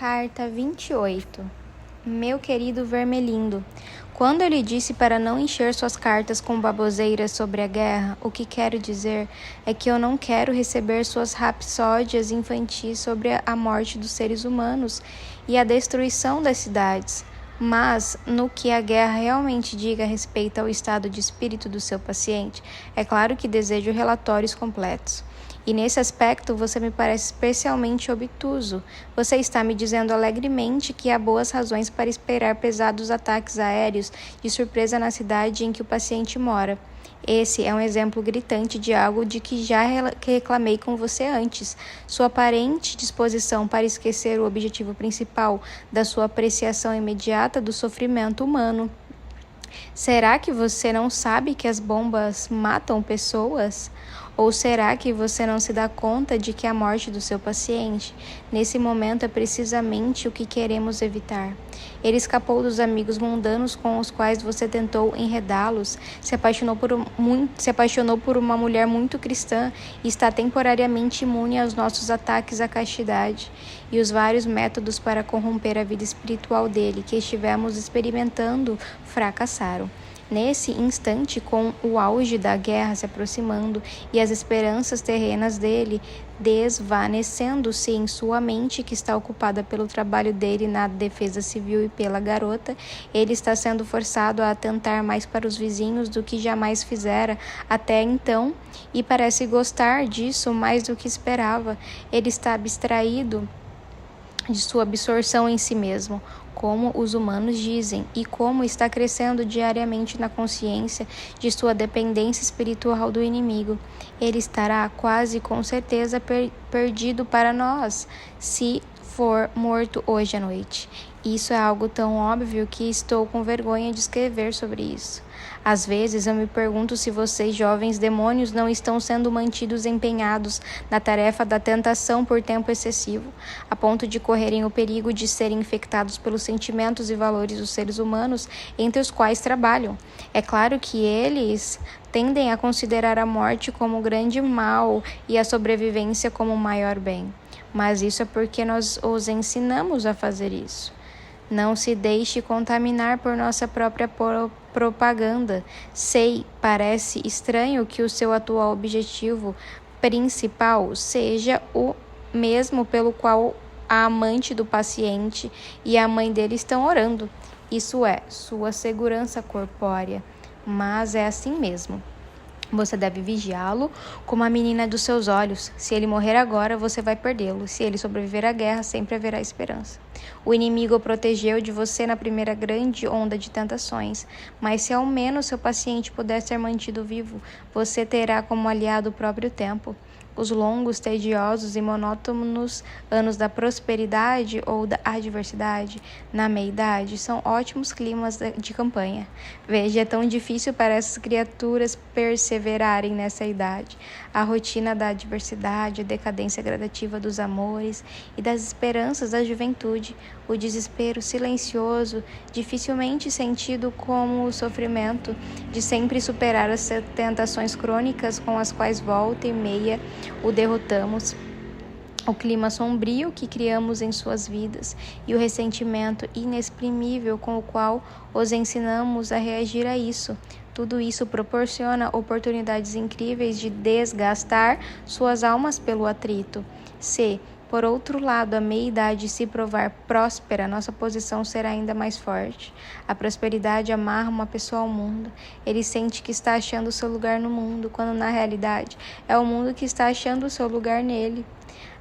Carta 28. Meu querido Vermelindo, quando eu lhe disse para não encher suas cartas com baboseiras sobre a guerra, o que quero dizer é que eu não quero receber suas rapsódias infantis sobre a morte dos seres humanos e a destruição das cidades. Mas, no que a guerra realmente diga a respeito ao estado de espírito do seu paciente, é claro que desejo relatórios completos. E nesse aspecto você me parece especialmente obtuso. Você está me dizendo alegremente que há boas razões para esperar pesados ataques aéreos de surpresa na cidade em que o paciente mora. Esse é um exemplo gritante de algo de que já reclamei com você antes. Sua aparente disposição para esquecer o objetivo principal da sua apreciação imediata do sofrimento humano. Será que você não sabe que as bombas matam pessoas? Ou será que você não se dá conta de que a morte do seu paciente, nesse momento, é precisamente o que queremos evitar? Ele escapou dos amigos mundanos com os quais você tentou enredá-los, se apaixonou por uma mulher muito cristã e está temporariamente imune aos nossos ataques à castidade e os vários métodos para corromper a vida espiritual dele que estivemos experimentando fracassaram. Nesse instante, com o auge da guerra se aproximando e as esperanças terrenas dele desvanecendo-se em sua mente, que está ocupada pelo trabalho dele na defesa civil e pela garota, ele está sendo forçado a atentar mais para os vizinhos do que jamais fizera até então e parece gostar disso mais do que esperava. Ele está abstraído de sua absorção em si mesmo, como os humanos dizem, e como está crescendo diariamente na consciência de sua dependência espiritual do inimigo. Ele estará quase com certeza perdido para nós, se for morto hoje à noite. Isso é algo tão óbvio que estou com vergonha de escrever sobre isso. Às vezes eu me pergunto se vocês, jovens demônios, não estão sendo mantidos empenhados na tarefa da tentação por tempo excessivo, a ponto de correrem o perigo de serem infectados pelos sentimentos e valores dos seres humanos entre os quais trabalham. É claro que eles tendem a considerar a morte como o grande mal e a sobrevivência como o maior bem. Mas isso é porque nós os ensinamos a fazer isso. Não se deixe contaminar por nossa própria propaganda. Sei, parece estranho que o seu atual objetivo principal seja o mesmo pelo qual a amante do paciente e a mãe dele estão orando. Isso é, sua segurança corpórea. Mas é assim mesmo. Você deve vigiá-lo como a menina dos seus olhos. Se ele morrer agora, você vai perdê-lo. Se ele sobreviver à guerra, sempre haverá esperança. O inimigo o protegeu de você na primeira grande onda de tentações, mas se ao menos seu paciente puder ser mantido vivo, você terá como aliado o próprio tempo. Os longos, tediosos e monótonos anos da prosperidade ou da adversidade na meia-idade são ótimos climas de campanha. Veja, é tão difícil para essas criaturas perseverarem nessa idade. A rotina da adversidade, a decadência gradativa dos amores e das esperanças da juventude, o desespero silencioso, dificilmente sentido como o sofrimento de sempre superar as tentações crônicas com as quais volta e meia o derrotamos, o clima sombrio que criamos em suas vidas e o ressentimento inexprimível com o qual os ensinamos a reagir a isso. Tudo isso proporciona oportunidades incríveis de desgastar suas almas pelo atrito. Se, por outro lado, a meia-idade se provar próspera, nossa posição será ainda mais forte. A prosperidade amarra uma pessoa ao mundo. Ele sente que está achando o seu lugar no mundo, quando na realidade é o mundo que está achando o seu lugar nele.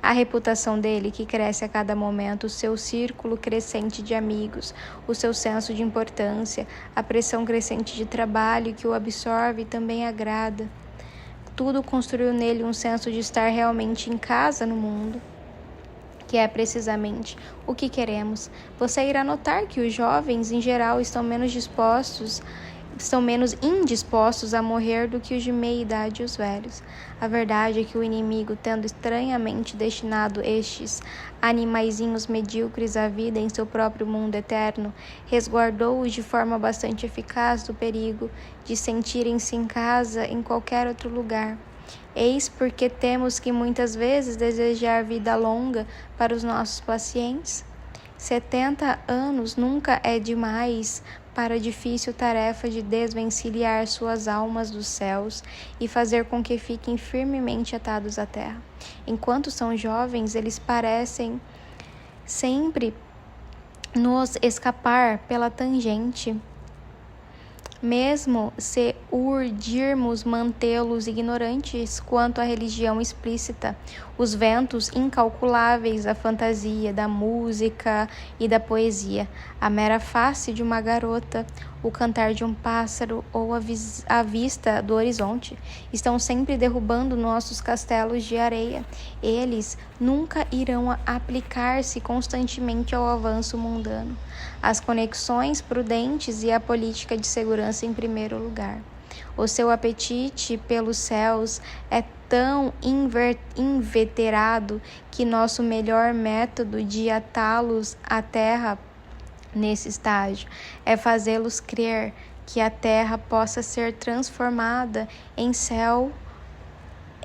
A reputação dele, que cresce a cada momento, o seu círculo crescente de amigos, o seu senso de importância, a pressão crescente de trabalho que o absorve e também agrada. Tudo construiu nele um senso de estar realmente em casa no mundo, que é precisamente o que queremos. Você irá notar que os jovens, em geral, estão menos indispostos a morrer do que os de meia idade e os velhos. A verdade é que o inimigo, tendo estranhamente destinado estes animaizinhos medíocres à vida em seu próprio mundo eterno, resguardou-os de forma bastante eficaz do perigo de sentirem-se em casa em qualquer outro lugar. Eis porque temos que muitas vezes desejar vida longa para os nossos pacientes. 70 anos nunca é demais para a difícil tarefa de desvencilhar suas almas dos céus e fazer com que fiquem firmemente atados à terra. Enquanto são jovens, eles parecem sempre nos escapar pela tangente, mesmo se urdirmos mantê-los ignorantes quanto à religião explícita, os ventos incalculáveis da fantasia, da música e da poesia, a mera face de uma garota, o cantar de um pássaro ou a vista do horizonte, estão sempre derrubando nossos castelos de areia. Eles nunca irão aplicar-se constantemente ao avanço mundano, às conexões prudentes e à política de segurança em primeiro lugar. O seu apetite pelos céus é tão inveterado que nosso melhor método de atá-los à terra nesse estágio é fazê-los crer que a terra possa ser transformada em céu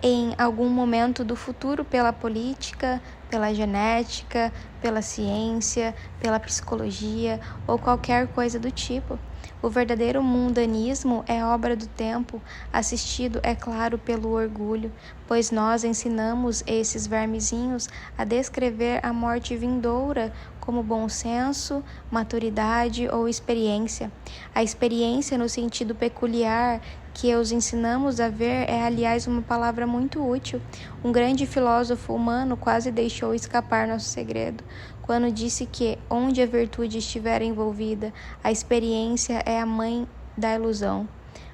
em algum momento do futuro pela política, pela genética, pela ciência, pela psicologia ou qualquer coisa do tipo. O verdadeiro mundanismo é obra do tempo, assistido, é claro, pelo orgulho, pois nós ensinamos esses vermezinhos a descrever a morte vindoura como bom senso, maturidade ou experiência. A experiência, no sentido peculiar que os ensinamos a ver, é, aliás, uma palavra muito útil. Um grande filósofo humano quase deixou escapar nosso segredo, quando disse que, onde a virtude estiver envolvida, a experiência é a mãe da ilusão.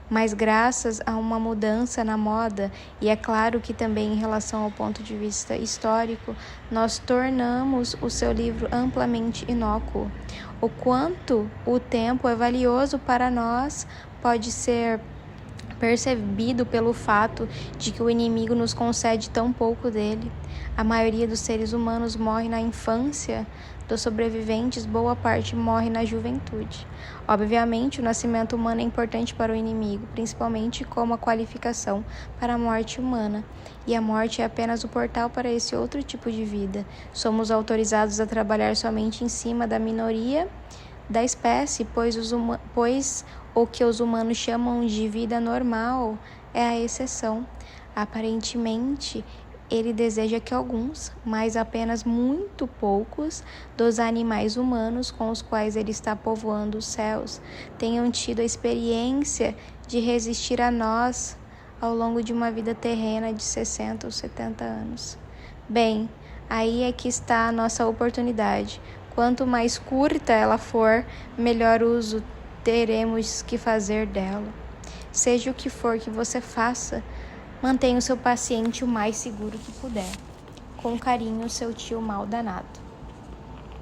Mas graças a uma mudança na moda, e é claro que também em relação ao ponto de vista histórico, nós tornamos o seu livro amplamente inócuo. O quanto o tempo é valioso para nós pode ser percebido pelo fato de que o inimigo nos concede tão pouco dele. A maioria dos seres humanos morre na infância, dos sobreviventes, boa parte morre na juventude. Obviamente, o nascimento humano é importante para o inimigo, principalmente como a qualificação para a morte humana. E a morte é apenas o portal para esse outro tipo de vida. Somos autorizados a trabalhar somente em cima da minoria da espécie, pois o que os humanos chamam de vida normal é a exceção. Aparentemente, ele deseja que alguns, mas apenas muito poucos, dos animais humanos com os quais ele está povoando os céus, tenham tido a experiência de resistir a nós ao longo de uma vida terrena de 60 ou 70 anos. Bem, aí é que está a nossa oportunidade. Quanto mais curta ela for, melhor uso teremos que fazer dela. Seja o que for que você faça, mantenha o seu paciente o mais seguro que puder. Com carinho, seu tio mal danado.